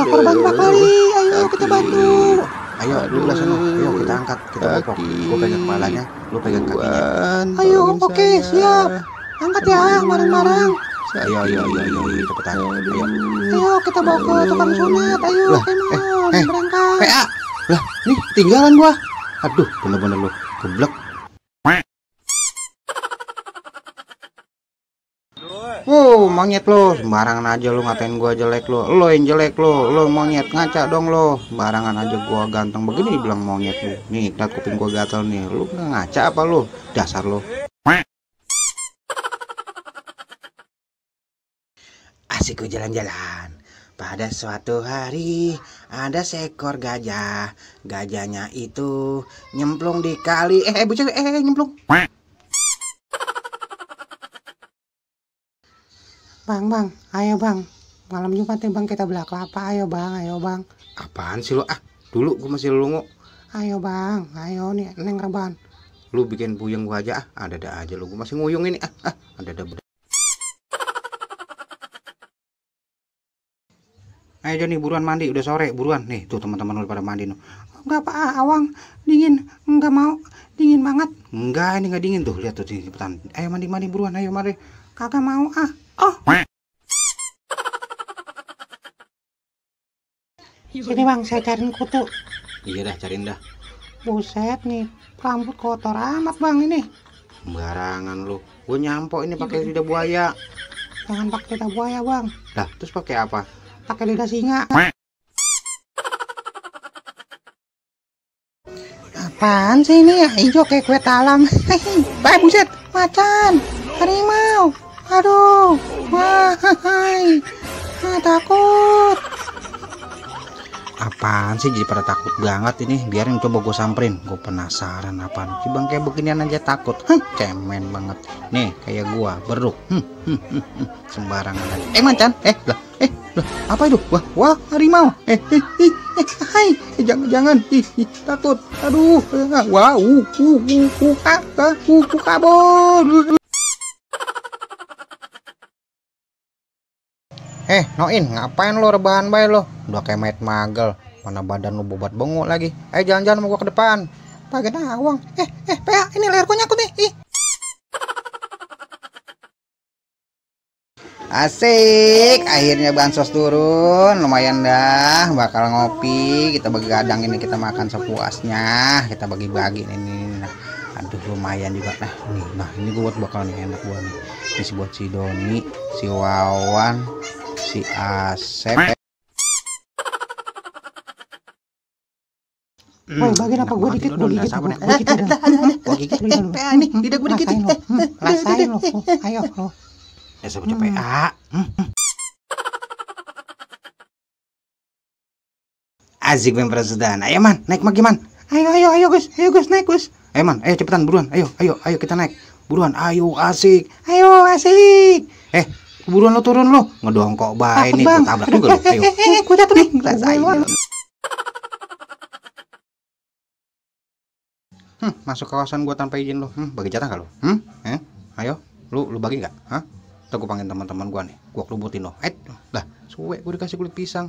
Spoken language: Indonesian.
korban Pak Lali. Ayo kita bantu. Ayo, lu belah sana. Ayo kita angkat, kita bopok. Gue pegang kepalanya, lu pegang kakinya. Ayo, oke, siap. Angkat ya, bareng-bareng. Ayo, cepetan. Ayo. Ayo kita bawa ke tukang sunat. Ayo, Kemon, berangkat. PA. Lah, nih tinggalan gua. Aduh, bener-bener lu geblek. Wow, monyet lo, sembarangan aja lo ngatain gua jelek lo. Lo yang jelek lo monyet, ngaca dong lo. Sembarangan aja gua ganteng begini dibilang monyet lo. Nih, lihat kuping gua gatel nih. Lu ngaca apa lo? Dasar lo. Asik gue jalan-jalan. Pada suatu hari ada seekor gajah. Gajahnya itu nyemplung di kali. Bucet, nyemplung. Bang, ayo bang. Malam Jumat nih bang, kita belah kelapa. Ayo bang. Apaan sih lo? Dulu gue masih lungu. Ayo bang, ayo nih neng reban. Lu bikin puyeng gua aja. Ada aja lu, gue masih nguyung ini. Ada. Ayo Joni, buruan mandi, udah sore, buruan. Nih, tuh teman-teman lu pada mandi noh. Enggak Pak Awang, dingin. Enggak mau, dingin banget. Enggak, ini enggak dingin tuh. Lihat tuh cepetan. Ayo mandi buruan, ayo mari. Kagak mau ah. Oh. Sini bang, saya cariin kutu. Iya dah, cariin dah. Buset nih, rambut kotor amat bang ini. Sembarangan lu. Gue nyampok ini pakai lidah buaya. Jangan pakai lidah buaya bang. Lah, terus pakai apa? Pakai lidah singa. Apaan sih ini ya? Hijau kayak kue talam. Bah, buset, macan, harimau. Aduh, wah, takut. Apaan sih jadi pada takut banget ini? Biarin coba gue samperin. Gue penasaran apaan. Si bang kayak beginian aja takut. Cemen banget. Nih kayak gua beruk. Sembarangan aja. Macan. Lah, apa itu? Wah, harimau. Hai, jangan. Takut. Aduh, wah, kabur. Noin, ngapain lo rebahan bae lo? Udah kayak mayat magel. Mana badan lo bobat bengok lagi. Jalan-jalan mau gua ke depan. Pakai awang. PA, ini leher gua nyangkut nih. Asik, akhirnya bansos turun. Lumayan dah, bakal ngopi. Kita bagi gadang ini, kita makan sepuasnya. Kita bagi-bagi ini. Nah, aduh lumayan juga. Nah ini gue buat bakal nih enak gua nih. Ini buat si Doni, si Wawan, si Asep. Woi, bagian apa gua dikit. Gua gigit. Ini lidah gua dikit. Rasain lo. Ayo lo. Saya PA. Asik main peresudan. Ayo man, naik man. Ayo guys, naik guys. Ayo man, cepetan buruan. Ayo kita naik. Buruan, ayo asik. Buruan lo turun lo. Ngedongkok bae nih, gua tabrak juga lo. Ayo. Gua jatuh nih. Rasain. Masuk kawasan gua tanpa izin lo. Bagi jatah enggak lo? Ayo, lu bagi enggak? Ntar gua panggil teman-teman gua nih. Gua kelubutin lo. Lah, suwe gua dikasih kulit pisang.